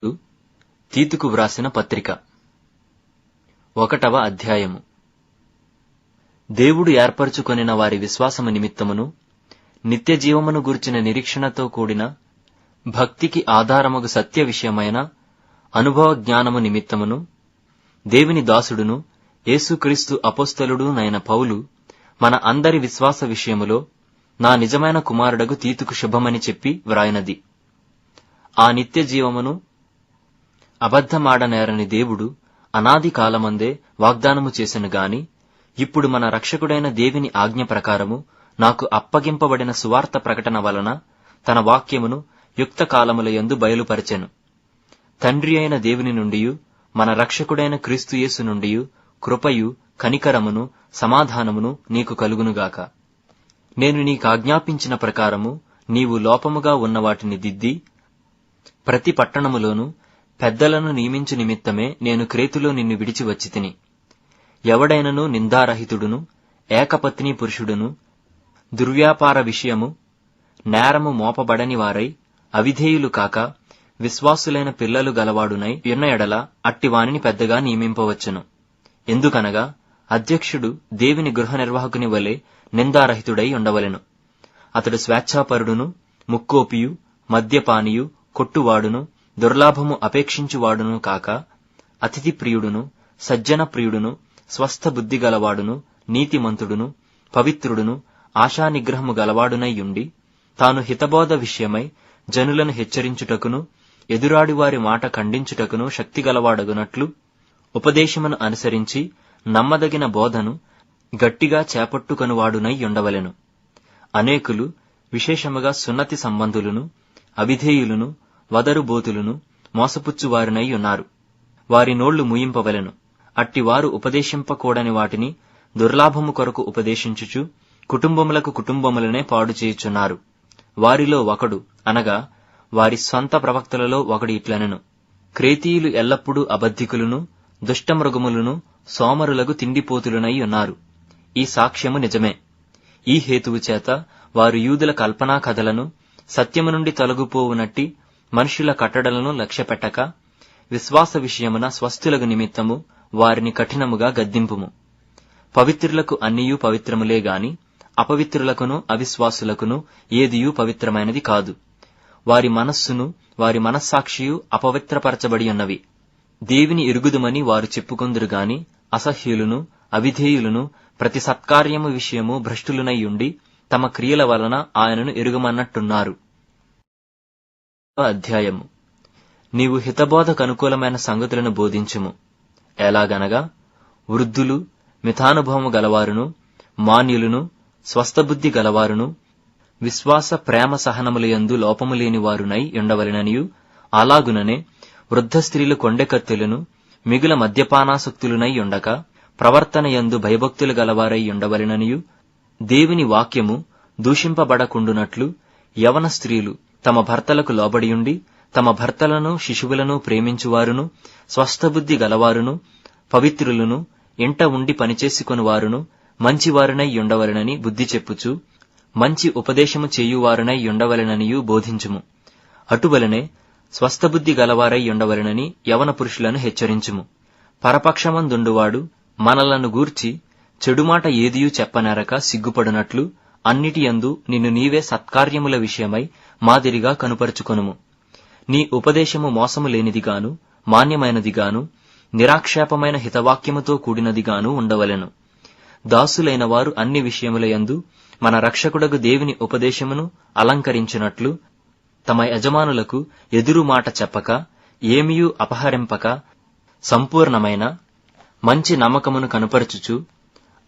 తీతుకు వ్రాసిన పత్రిక 1వ అధ్యాయము. దేవుడు ఏర్పరచుకొనిన వారి విశ్వాసము నిమిత్తమును నిత్యజీవమును గూర్చిన నిరీక్షణతో కూడిన భక్తికి ఆధారమగు సత్య విషయమైన అనుభవ జ్ఞానము నిమిత్తమును దేవుని దాసుడును యేసుక్రీస్తు అపోస్తలుడు నైన పౌలు మన అందరి విశ్వాస విషయములో నా నిజమైన కుమారుడగు తీతుకు శుభమని చెప్పి వ్రాయినది. ఆ నిత్య జీవమును అబద్ధమాడనేరని దేవుడు అనాది కాలమందే వాగ్దానము చేసెను గాని, ఇప్పుడు మన రక్షకుడైన దేవుని ఆజ్ఞ ప్రకారము నాకు అప్పగింపబడిన సువార్త ప్రకటన వలన తన వాక్యమును యుక్త కాలములయందు బయలుపరచెను. తండ్రి అయిన దేవుని నుండియు మన రక్షకుడైన క్రీస్తుయేసు నుండియు కృపయు కనికరమును సమాధానమును నీకు కలుగునుగాక. నేను నీకాజ్ఞాపించిన ప్రకారము నీవు లోపముగా ఉన్న వాటిని దిద్ది ప్రతి పట్టణములోనూ పెద్దలను నియమించు నిమిత్తమే నేను క్రేతులో నిన్ను విడిచి వచ్చి తిని. ఎవడైనను నిందారహితుడును ఏకపత్ని పురుషుడును దుర్వ్యాపార విషయము నేరము మోపబడని వారై అవిధేయులు కాక విశ్వాసులైన పిల్లలు గలవాడునై ఉన్న ఎడల అట్టివానిని పెద్దగా నియమింపవచ్చును. ఎందుకనగా అధ్యక్షుడు దేవుని గృహ నిర్వాహకుని వలె నిందారహితుడై ఉండవలెను. అతడు స్వేచ్ఛాపరుడును ముక్కోపియు మద్యపానియు కొట్టువాడును దుర్లాభము అపేక్షించువాడును కాక అతిథి ప్రియుడును సజ్జన ప్రియుడును స్వస్థ బుద్ధి గలవాడును నీతిమంతుడును పవిత్రుడును ఆశానిగ్రహము గలవాడునైయుండి తాను హితబోధ విషయమై జనులను హెచ్చరించుటకును ఎదురాడివారి మాట ఖండించుటకును శక్తిగలవాడగునట్లు ఉపదేశమును అనుసరించి నమ్మదగిన బోధను గట్టిగా చేపట్టుకొనువాడునై ఉండవలెను. అనేకులు విశేషముగా సున్నతి సంబంధులను అవిధేయులను వదరుబోతులను మోసపుచ్చువారినై ఉన్నారు. వారి నోళ్లు మూయింపవలెను. అట్టివారు ఉపదేశింపకూడని వాటిని దుర్లాభము కొరకు ఉపదేశించుచు కుటుంబములనే పాడు చేయుచున్నారు. వారిలో ఒకడు అనగా వారి స్వంత ప్రవక్తలలో ఒకడు ఇట్లనెను: క్రేతీయులు ఎల్లప్పుడూ అబద్ధికులను దుష్టమృగములను సోమరులకు తిండిపోతులనై ఉన్నారు. ఈ సాక్ష్యము నిజమే. ఈ హేతువు చేత వారు యూదుల కల్పనా కథలను సత్యము నుండి తొలగిపోవునట్టి మనుషుల కట్టడలను లక్ష్యపెట్టక విశ్వాస విషయమున స్వస్థులకు నిమిత్తము వారిని కఠినముగా గద్దింపుము. పవిత్రులకు అన్నియూ పవిత్రములే గాని అపవిత్రులకును అవిశ్వాసులకును ఏదియూ పవిత్రమైనది కాదు. వారి మనస్సును వారి మనస్సాక్షియు అపవిత్రపరచబడి ఉన్నవి. దేవుని ఎరుగుదుమని వారు చెప్పుకొందురు గాని అసహ్యులను అవిధేయులను ప్రతి సత్కార్యము విషయము భ్రష్టులునైయుండి తమ క్రియల వలన ఆయనను ఎరుగమన్నట్టున్నారు. అధ్యాయము. నీవు హితబోధకు అనుకూలమైన సంగతులను బోధించుము. ఎలాగనగా వృద్ధులు మితానుభవము గలవారును మాన్యులను స్వస్థబుద్ధి గలవారును విశ్వాస ప్రేమ సహనములయందు లోపము లేని వారునై ఉండవలెననియు, అలాగుననే వృద్ధ స్త్రీలు కొండెకత్తెలను మిగుల మద్యపానాసక్తులునై ఉండక ప్రవర్తనయందు భయభక్తులు గలవారై ఉండవలెననియు, దేవుని వాక్యము దూషింపబడకుండునట్లు యవన స్త్రీలు తమ భర్తలకు లోబడియుండి తమ భర్తలను శిశువులను ప్రేమించువారును స్వస్థబుద్ధి గలవారును పవిత్రులను ఇంట ఉండి పనిచేసుకొనువారును మంచివారునై ఉండవలెనని బుద్ధి చెప్పుచు మంచి ఉపదేశము చేయువారునై ఉండవలెననియు బోధించుము. అటువలనే స్వస్థబుద్ధి గలవారై ఉండవలెనని యవన పురుషులను హెచ్చరించుము. పరపక్షమందుండువాడు మనలను గూర్చి చెడుమాట ఏదియూ చెప్పనేరక సిగ్గుపడునట్లు అన్నిటియందు నిన్ను నీవే సత్కార్యముల విషయమై మాదిరిగా కనుపరుచుకొనుము. నీ ఉపదేశము మోసము లేనిదిగాను మాన్యమైనదిగాను నిరాక్షేపమైన హితవాక్యముతో కూడినదిగాను ఉండవలెను. దాసులైన వారు అన్ని విషయములయందు మన రక్షకుడగు దేవుని ఉపదేశమును అలంకరించినట్లు తమ యజమానులకు ఎదురు మాట చెప్పక ఏమియూ అపహరింపక సంపూర్ణమైన మంచి నమ్మకమును కనుపరచుచు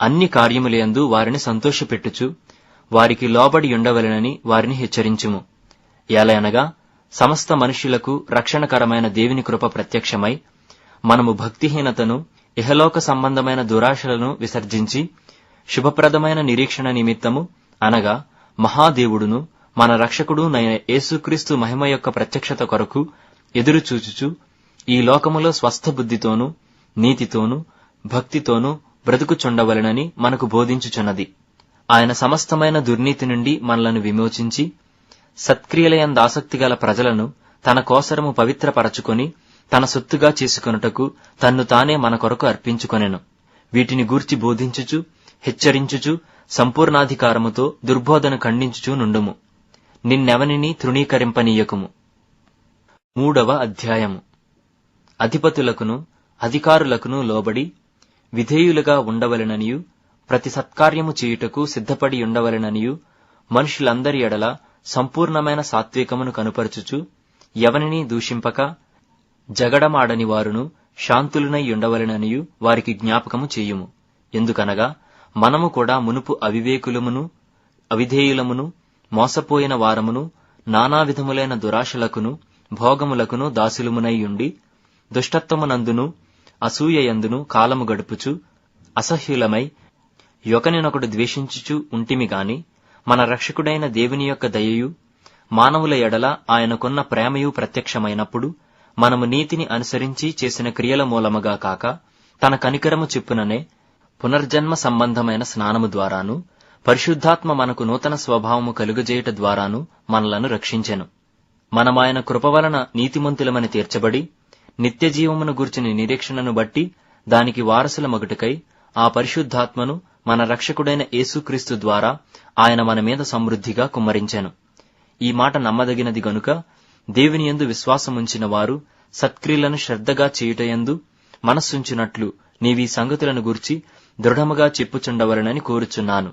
అన్ని కార్యములయందు వారిని సంతోషపెట్టుచు వారికి లోబడి ఉండవలెనని వారిని హెచ్చరించుము. ఎలయనగా సమస్త మనుష్యులకు రక్షణకరమైన దేవుని కృప ప్రత్యక్షమై మనము భక్తిహీనతను ఇహలోక సంబంధమైన దురాశలను విసర్జించి శుభప్రదమైన నిరీక్షణ నిమిత్తము అనగా మహాదేవుడును మన రక్షకుడు నైన యేసుక్రీస్తు మహిమ యొక్క ప్రత్యక్షత కొరకు ఎదురుచూచుచు ఈ లోకములో స్వస్థ బుద్ధితోనూ నీతితోనూ భక్తితోనూ బ్రతుకుచుండవలెనని మనకు బోధించుచున్నది. ఆయన సమస్తమైన దుర్నీతి నుండి మనలను విమోచించి సత్క్రియలయందాసక్తి గల ప్రజలను తన కోసరము పవిత్రపరచుకొని తన సొత్తుగా చేసుకొనుటకు తన్ను తానే మన కొరకు అర్పించుకొనెను. వీటిని గూర్చి బోధించుచు, హెచ్చరించుచు, సంపూర్ణాధికారముతో దుర్బోధన ఖండించుచూ నుండుము. నిన్నెవనిని తృణీకరింపనీయకుము. 3వ అధ్యాయము. అధిపతులకును అధికారులకును లోబడి విధేయులుగా ఉండవలెననియు, ప్రతి సత్కార్యము చేయుటకు సిద్ధపడి ఉండవలెననియు, మనుషులందరి ఎడల సంపూర్ణమైన సాత్వికమును కనుపరచుచు, ఎవనిని దూషింపక జగడమాడని వారును శాంతులునై ఉండవలెననియు వారికి జ్ఞాపకము చేయుము. ఎందుకనగా మనము కూడా మునుపు అవివేకులమును, అవిధేయులమును, మోసపోయిన వారమును, నానా విధములైన దురాశలకును భోగములకును దాసులమునై ఉండి, దుష్టత్వమునందును అసూయయందును కాలము గడుపుచు, అసహ్యులమై ఒకనినొకడు ద్వేషించుచు ఉంటిమి గాని, మన రక్షకుడైన దేవుని యొక్క దయయు మానవుల ఎడల ఆయనకున్న ప్రేమయు ప్రత్యక్షమైనప్పుడు, మనము నీతిని అనుసరించి చేసిన క్రియల మూలముగా కాక, తన కనికరము చెప్పుననే పునర్జన్మ సంబంధమైన స్నానము ద్వారాను, పరిశుద్ధాత్మ మనకు నూతన స్వభావము కలుగజేయుట ద్వారాను మనలను రక్షించెను. మనమాయన కృప వలన నీతిమంతులమని తీర్చబడి, నిత్యజీవమును గూర్చిన నిరీక్షణను బట్టి దానికి వారసుల మగుటకై ఆ పరిశుద్ధాత్మను మన రక్షకుడైన యేసుక్రీస్తు ద్వారా ఆయన మన మీద సమృద్ధిగా కుమ్మరించెను. ఈ మాట నమ్మదగినది గనుక దేవునియందు విశ్వాసముంచిన వారు సత్క్రియలను శ్రద్ధగా చేయుటయందు మనస్సుంచునట్లు నీవీ సంగతులను గూర్చి దృఢముగా చెప్పుచుండవలనని కోరుచున్నాను.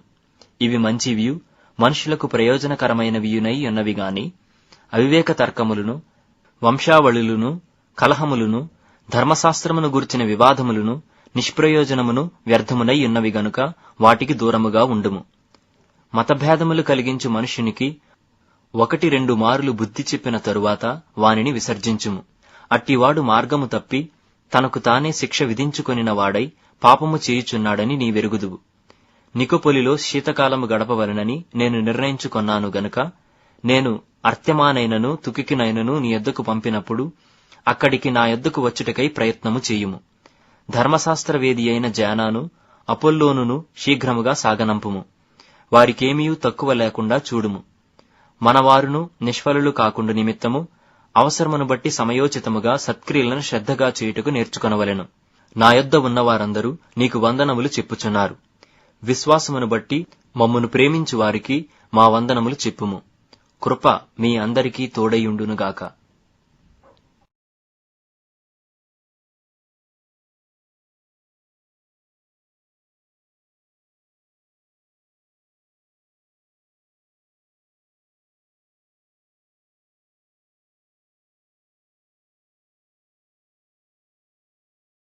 ఇవి మంచివియు మనుషులకు ప్రయోజనకరమైనవియునై ఉన్నవి గాని, అవివేక తర్కములను, వంశావళులను, కలహములను, ధర్మశాస్త్రమును గూర్చిన వివాదములను, నిష్ప్రయోజనమును వ్యర్థమునై ఉన్నవి గనుక వాటికి దూరముగా ఉండుము. మతభేదములు కలిగించు మనుషునికి 1-2 మారులు బుద్ధి చెప్పిన తరువాత వానిని విసర్జించుము. అట్టివాడు మార్గము తప్పి తనకు తానే శిక్ష విధించుకొనిన వాడై పాపము చేయుచున్నాడని నీవెరుగుదువు. నికొపొలిలో శీతకాలము గడపవలనని నేను నిర్ణయించుకొన్నాను గనుక, నేను అర్త్యమానైనను తుకికినైనను నీ యొద్దకు పంపినప్పుడు అక్కడికి నా యొద్దకు వచ్చుటకై ప్రయత్నము చేయుము. ధర్మశాస్త్రవేది అయిన జానాను అపొల్లోనును శీఘ్రముగా సాగనంపుము. వారికేమీయూ తక్కువ లేకుండా చూడుము. మనవారును నిష్ఫలులు కాకుండా నిమిత్తము అవసరమును బట్టి సమయోచితముగా సత్క్రియలను శ్రద్ధగా చేయుటకు నేర్చుకొనవలెను. నా యొద్ద ఉన్నవారందరూ నీకు వందనములు చెప్పుచున్నారు. విశ్వాసమును బట్టి మమ్మును ప్రేమించు వారికి మా వందనములు చెప్పుము. కృప మీ అందరికీ తోడైయుండునుగాక.